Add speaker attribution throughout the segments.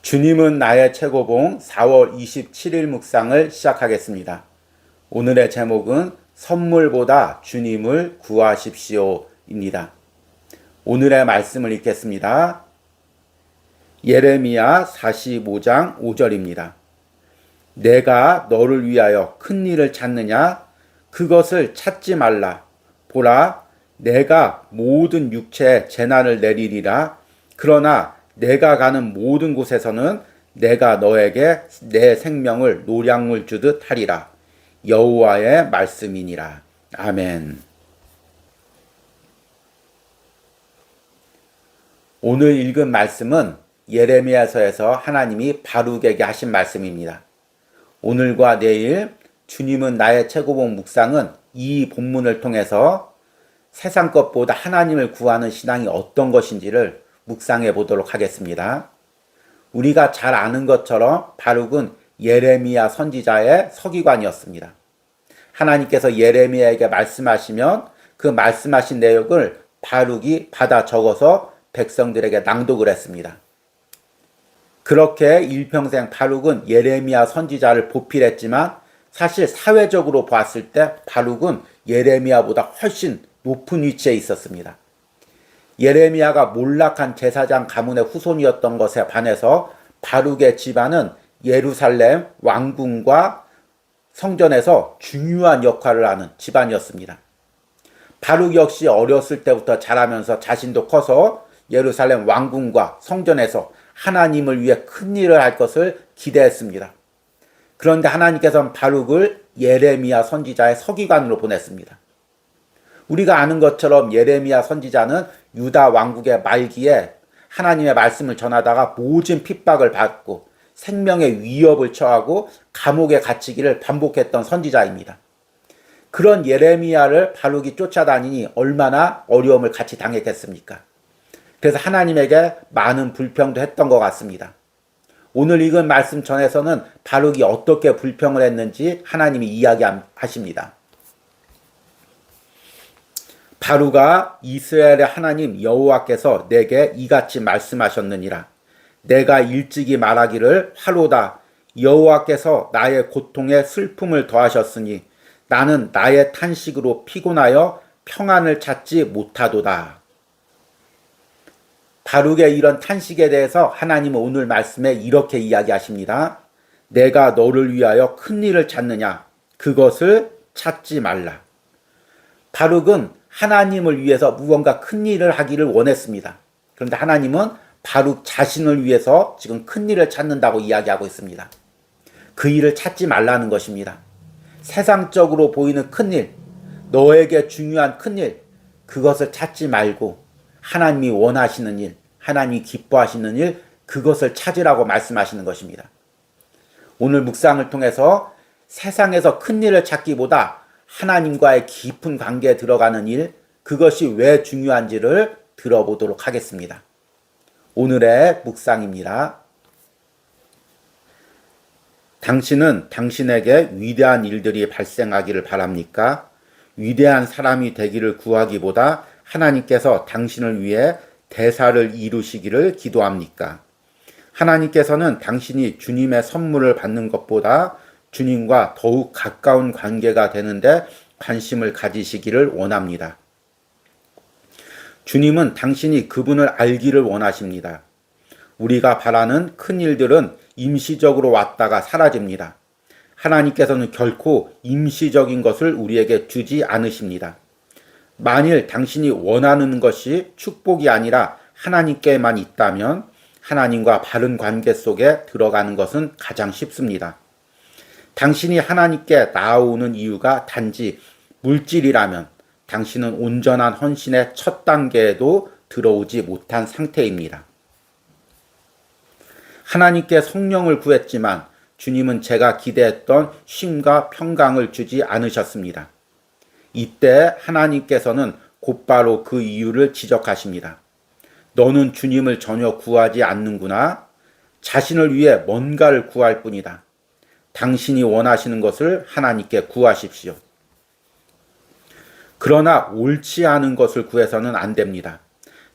Speaker 1: 주님은 나의 최고봉 4월 27일 묵상을 시작하겠습니다. 오늘의 제목은 선물보다 주님을 구하십시오입니다. 오늘의 말씀을 읽겠습니다. 예레미야 45장 5절입니다. 내가 너를 위하여 큰 일을 찾느냐? 그것을 찾지 말라. 보라, 내가 모든 육체에 재난을 내리리라. 그러나 내가 가는 모든 곳에서는 내가 너에게 내 생명을 노량물 주듯 하리라. 여호와의 말씀이니라. 아멘. 오늘 읽은 말씀은 예레미야서에서 하나님이 바룩에게 하신 말씀입니다. 오늘과 내일 주님은 나의 최고봉 묵상은 이 본문을 통해서 세상 것보다 하나님을 구하는 신앙이 어떤 것인지를 묵상해 보도록 하겠습니다. 우리가 잘 아는 것처럼 바룩은 예레미야 선지자의 서기관이었습니다. 하나님께서 예레미야에게 말씀하시면 그 말씀하신 내용을 바룩이 받아 적어서 백성들에게 낭독을 했습니다. 그렇게 일평생 바룩은 예레미야 선지자를 보필했지만 사실 사회적으로 봤을 때 바룩은 예레미야보다 훨씬 높은 위치에 있었습니다. 예레미야가 몰락한 제사장 가문의 후손이었던 것에 반해서 바룩의 집안은 예루살렘 왕궁과 성전에서 중요한 역할을 하는 집안이었습니다. 바룩 역시 어렸을 때부터 자라면서 자신도 커서 예루살렘 왕궁과 성전에서 하나님을 위해 큰 일을 할 것을 기대했습니다. 그런데 하나님께서는 바룩을 예레미야 선지자의 서기관으로 보냈습니다. 우리가 아는 것처럼 예레미야 선지자는 유다 왕국의 말기에 하나님의 말씀을 전하다가 모진 핍박을 받고 생명의 위협을 처하고 감옥에 갇히기를 반복했던 선지자입니다. 그런 예레미야를 바룩이 쫓아다니니 얼마나 어려움을 같이 당했겠습니까? 그래서 하나님에게 많은 불평도 했던 것 같습니다. 오늘 읽은 말씀 전에서는 바룩이 어떻게 불평을 했는지 하나님이 이야기하십니다. 바룩아, 이스라엘의 하나님 여호와께서 내게 이같이 말씀하셨느니라. 내가 일찍이 말하기를 화로다. 여호와께서 나의 고통에 슬픔을 더하셨으니 나는 나의 탄식으로 피곤하여 평안을 찾지 못하도다. 바룩의 이런 탄식에 대해서 하나님은 오늘 말씀에 이렇게 이야기하십니다. 내가 너를 위하여 큰 일을 찾느냐? 그것을 찾지 말라. 바룩은 하나님을 위해서 무언가 큰 일을 하기를 원했습니다. 그런데 하나님은 바룩 자신을 위해서 지금 큰 일을 찾는다고 이야기하고 있습니다. 그 일을 찾지 말라는 것입니다. 세상적으로 보이는 큰 일, 너에게 중요한 큰 일, 그것을 찾지 말고 하나님이 원하시는 일, 하나님이 기뻐하시는 일, 그것을 찾으라고 말씀하시는 것입니다. 오늘 묵상을 통해서 세상에서 큰 일을 찾기보다 하나님과의 깊은 관계에 들어가는 일, 그것이 왜 중요한지를 들어보도록 하겠습니다. 오늘의 묵상입니다. 당신은 당신에게 위대한 일들이 발생하기를 바랍니까? 위대한 사람이 되기를 구하기보다 하나님께서 당신을 위해 대사를 이루시기를 기도합니까? 하나님께서는 당신이 주님의 선물을 받는 것보다 주님과 더욱 가까운 관계가 되는데 관심을 가지시기를 원합니다. 주님은 당신이 그분을 알기를 원하십니다. 우리가 바라는 큰 일들은 임시적으로 왔다가 사라집니다. 하나님께서는 결코 임시적인 것을 우리에게 주지 않으십니다. 만일 당신이 원하는 것이 축복이 아니라 하나님께만 있다면 하나님과 바른 관계 속에 들어가는 것은 가장 쉽습니다. 당신이 하나님께 나아오는 이유가 단지 물질이라면 당신은 온전한 헌신의 첫 단계에도 들어오지 못한 상태입니다. 하나님께 성령을 구했지만 주님은 제가 기대했던 쉼과 평강을 주지 않으셨습니다. 이때 하나님께서는 곧바로 그 이유를 지적하십니다. 너는 주님을 전혀 구하지 않는구나. 자신을 위해 뭔가를 구할 뿐이다. 당신이 원하시는 것을 하나님께 구하십시오. 그러나 옳지 않은 것을 구해서는 안 됩니다.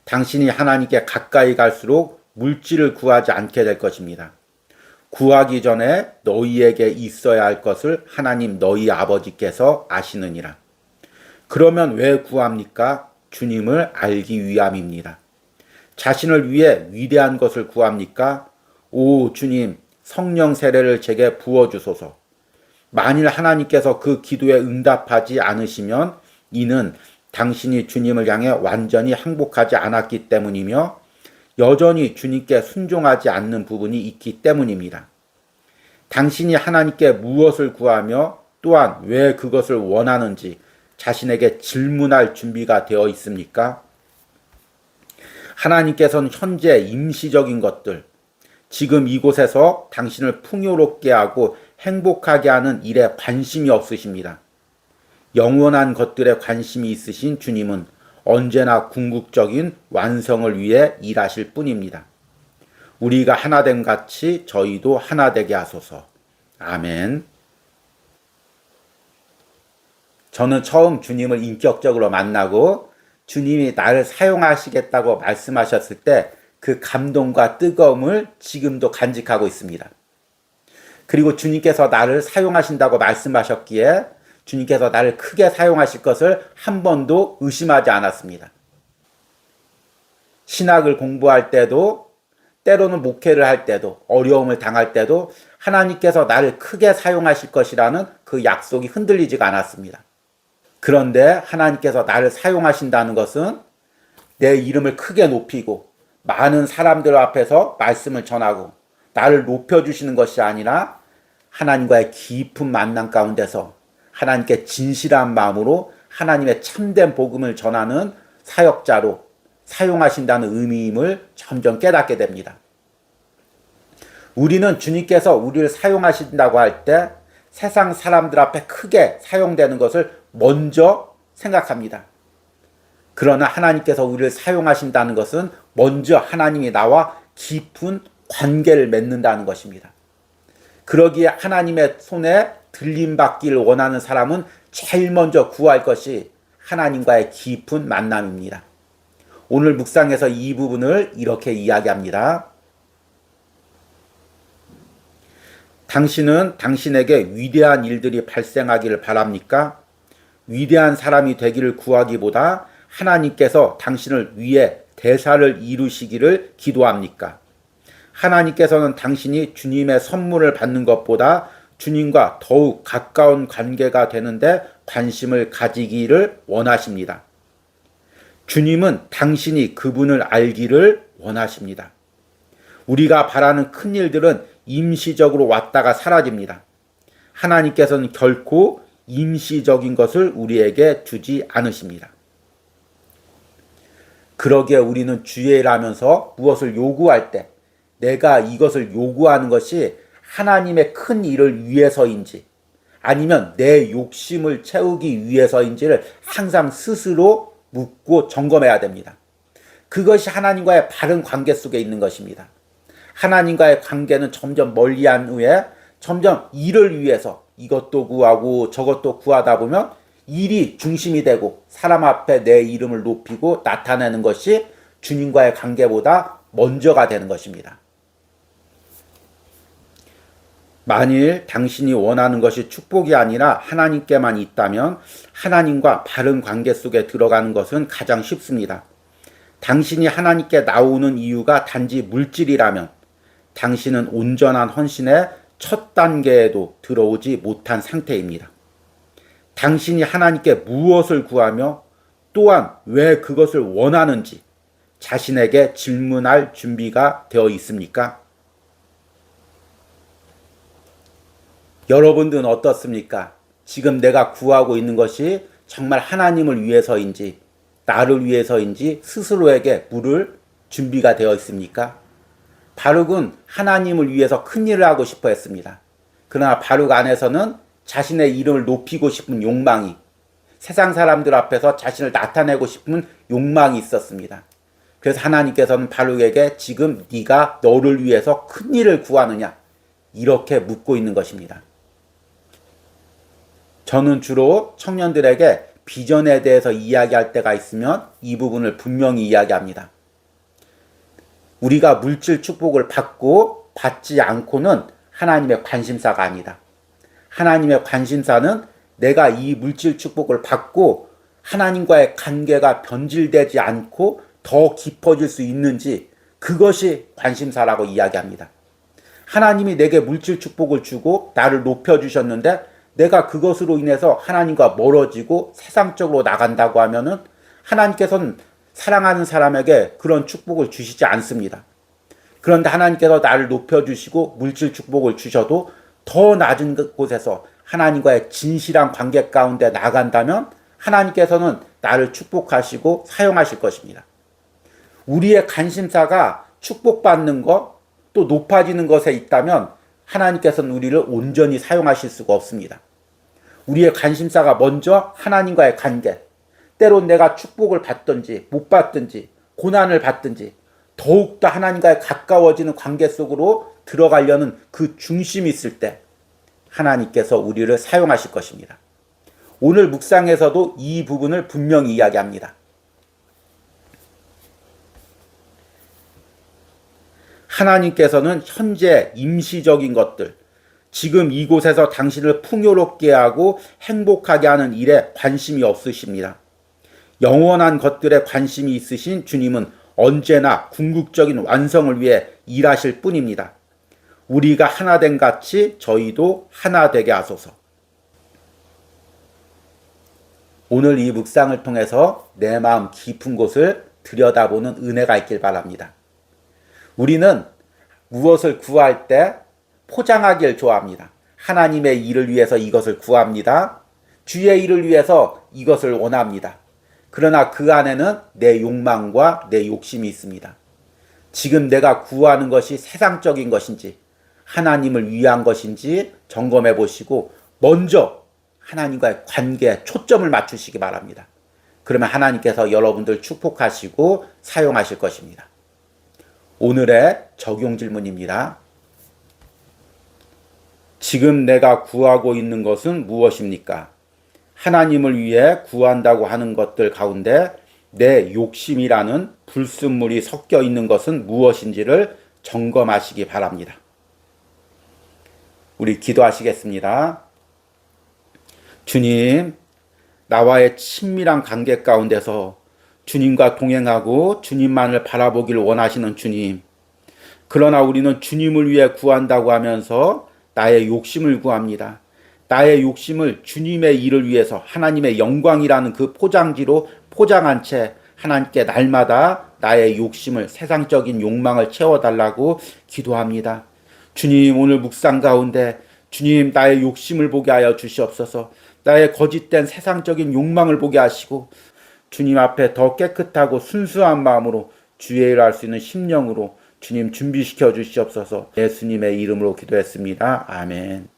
Speaker 1: 당신이 하나님께 가까이 갈수록 물질을 구하지 않게 될 것입니다. 구하기 전에 너희에게 있어야 할 것을 하나님 너희 아버지께서 아시느니라. 그러면 왜 구합니까? 주님을 알기 위함입니다. 자신을 위해 위대한 것을 구합니까? 오 주님, 성령 세례를 제게 부어주소서. 만일 하나님께서 그 기도에 응답하지 않으시면 이는 당신이 주님을 향해 완전히 항복하지 않았기 때문이며 여전히 주님께 순종하지 않는 부분이 있기 때문입니다. 당신이 하나님께 무엇을 구하며 또한 왜 그것을 원하는지 자신에게 질문할 준비가 되어 있습니까? 하나님께서는 현재 임시적인 것들, 지금 이곳에서 당신을 풍요롭게 하고 행복하게 하는 일에 관심이 없으십니다. 영원한 것들에 관심이 있으신 주님은 언제나 궁극적인 완성을 위해 일하실 뿐입니다. 우리가 하나됨 같이 저희도 하나되게 하소서. 아멘. 저는 처음 주님을 인격적으로 만나고 주님이 나를 사용하시겠다고 말씀하셨을 때 그 감동과 뜨거움을 지금도 간직하고 있습니다. 그리고 주님께서 나를 사용하신다고 말씀하셨기에 주님께서 나를 크게 사용하실 것을 한 번도 의심하지 않았습니다. 신학을 공부할 때도 때로는 목회를 할 때도 어려움을 당할 때도 하나님께서 나를 크게 사용하실 것이라는 그 약속이 흔들리지가 않았습니다. 그런데 하나님께서 나를 사용하신다는 것은 내 이름을 크게 높이고 많은 사람들 앞에서 말씀을 전하고 나를 높여주시는 것이 아니라 하나님과의 깊은 만남 가운데서 하나님께 진실한 마음으로 하나님의 참된 복음을 전하는 사역자로 사용하신다는 의미임을 점점 깨닫게 됩니다. 우리는 주님께서 우리를 사용하신다고 할 때 세상 사람들 앞에 크게 사용되는 것을 먼저 생각합니다. 그러나 하나님께서 우리를 사용하신다는 것은 먼저 하나님이 나와 깊은 관계를 맺는다는 것입니다. 그러기에 하나님의 손에 들림받기를 원하는 사람은 제일 먼저 구할 것이 하나님과의 깊은 만남입니다. 오늘 묵상에서 이 부분을 이렇게 이야기합니다. 당신은 당신에게 위대한 일들이 발생하기를 바랍니까? 위대한 사람이 되기를 구하기보다 하나님께서 당신을 위해 대사를 이루시기를 기도합니까? 하나님께서는 당신이 주님의 선물을 받는 것보다 주님과 더욱 가까운 관계가 되는데 관심을 가지기를 원하십니다. 주님은 당신이 그분을 알기를 원하십니다. 우리가 바라는 큰 일들은 임시적으로 왔다가 사라집니다. 하나님께서는 결코 임시적인 것을 우리에게 주지 않으십니다. 그러기에 우리는 주의라면서 무엇을 요구할 때 내가 이것을 요구하는 것이 하나님의 큰 일을 위해서인지 아니면 내 욕심을 채우기 위해서인지를 항상 스스로 묻고 점검해야 됩니다. 그것이 하나님과의 바른 관계 속에 있는 것입니다. 하나님과의 관계는 점점 멀리한 후에 점점 일을 위해서 이것도 구하고 저것도 구하다 보면 일이 중심이 되고 사람 앞에 내 이름을 높이고 나타내는 것이 주님과의 관계보다 먼저가 되는 것입니다. 만일 당신이 원하는 것이 축복이 아니라 하나님께만 있다면 하나님과 바른 관계 속에 들어가는 것은 가장 쉽습니다. 당신이 하나님께 나오는 이유가 단지 물질이라면 당신은 온전한 헌신의 첫 단계에도 들어오지 못한 상태입니다. 당신이 하나님께 무엇을 구하며 또한 왜 그것을 원하는지 자신에게 질문할 준비가 되어 있습니까? 여러분들은 어떻습니까? 지금 내가 구하고 있는 것이 정말 하나님을 위해서인지 나를 위해서인지 스스로에게 물을 준비가 되어 있습니까? 바룩은 하나님을 위해서 큰 일을 하고 싶어 했습니다. 그러나 바룩 안에서는 자신의 이름을 높이고 싶은 욕망이, 세상 사람들 앞에서 자신을 나타내고 싶은 욕망이 있었습니다. 그래서 하나님께서는 바룩에게 지금 네가 너를 위해서 큰 일을 구하느냐 이렇게 묻고 있는 것입니다. 저는 주로 청년들에게 비전에 대해서 이야기할 때가 있으면 이 부분을 분명히 이야기합니다. 우리가 물질 축복을 받고 받지 않고는 하나님의 관심사가 아니다. 하나님의 관심사는 내가 이 물질 축복을 받고 하나님과의 관계가 변질되지 않고 더 깊어질 수 있는지, 그것이 관심사라고 이야기합니다. 하나님이 내게 물질 축복을 주고 나를 높여주셨는데 내가 그것으로 인해서 하나님과 멀어지고 세상적으로 나간다고 하면은 하나님께서는 사랑하는 사람에게 그런 축복을 주시지 않습니다. 그런데 하나님께서 나를 높여주시고 물질 축복을 주셔도 더 낮은 곳에서 하나님과의 진실한 관계 가운데 나간다면 하나님께서는 나를 축복하시고 사용하실 것입니다. 우리의 관심사가 축복받는 것, 또 높아지는 것에 있다면 하나님께서는 우리를 온전히 사용하실 수가 없습니다. 우리의 관심사가 먼저 하나님과의 관계, 때론 내가 축복을 받든지 못 받든지 고난을 받든지 더욱더 하나님과의 가까워지는 관계 속으로 들어가려는 그 중심이 있을 때 하나님께서 우리를 사용하실 것입니다. 오늘 묵상에서도 이 부분을 분명히 이야기합니다. 하나님께서는 현재 임시적인 것들, 지금 이곳에서 당신을 풍요롭게 하고 행복하게 하는 일에 관심이 없으십니다. 영원한 것들에 관심이 있으신 주님은 언제나 궁극적인 완성을 위해 일하실 뿐입니다. 우리가 하나된 같이 저희도 하나 되게 하소서. 오늘 이 묵상을 통해서 내 마음 깊은 곳을 들여다보는 은혜가 있길 바랍니다. 우리는 무엇을 구할 때 포장하기를 좋아합니다. 하나님의 일을 위해서 이것을 구합니다. 주의 일을 위해서 이것을 원합니다. 그러나 그 안에는 내 욕망과 내 욕심이 있습니다. 지금 내가 구하는 것이 세상적인 것인지 하나님을 위한 것인지 점검해 보시고 먼저 하나님과의 관계에 초점을 맞추시기 바랍니다. 그러면 하나님께서 여러분들 축복하시고 사용하실 것입니다. 오늘의 적용 질문입니다. 지금 내가 구하고 있는 것은 무엇입니까? 하나님을 위해 구한다고 하는 것들 가운데 내 욕심이라는 불순물이 섞여 있는 것은 무엇인지를 점검하시기 바랍니다. 우리 기도하시겠습니다. 주님, 나와의 친밀한 관계 가운데서 주님과 동행하고 주님만을 바라보길 원하시는 주님. 그러나 우리는 주님을 위해 구한다고 하면서 나의 욕심을 구합니다. 나의 욕심을 주님의 일을 위해서 하나님의 영광이라는 그 포장지로 포장한 채 하나님께 날마다 나의 욕심을, 세상적인 욕망을 채워달라고 기도합니다. 주님, 오늘 묵상 가운데 주님, 나의 욕심을 보게 하여 주시옵소서. 나의 거짓된 세상적인 욕망을 보게 하시고 주님 앞에 더 깨끗하고 순수한 마음으로 주의 일을 할 수 있는 심령으로 주님 준비시켜 주시옵소서. 예수님의 이름으로 기도했습니다. 아멘.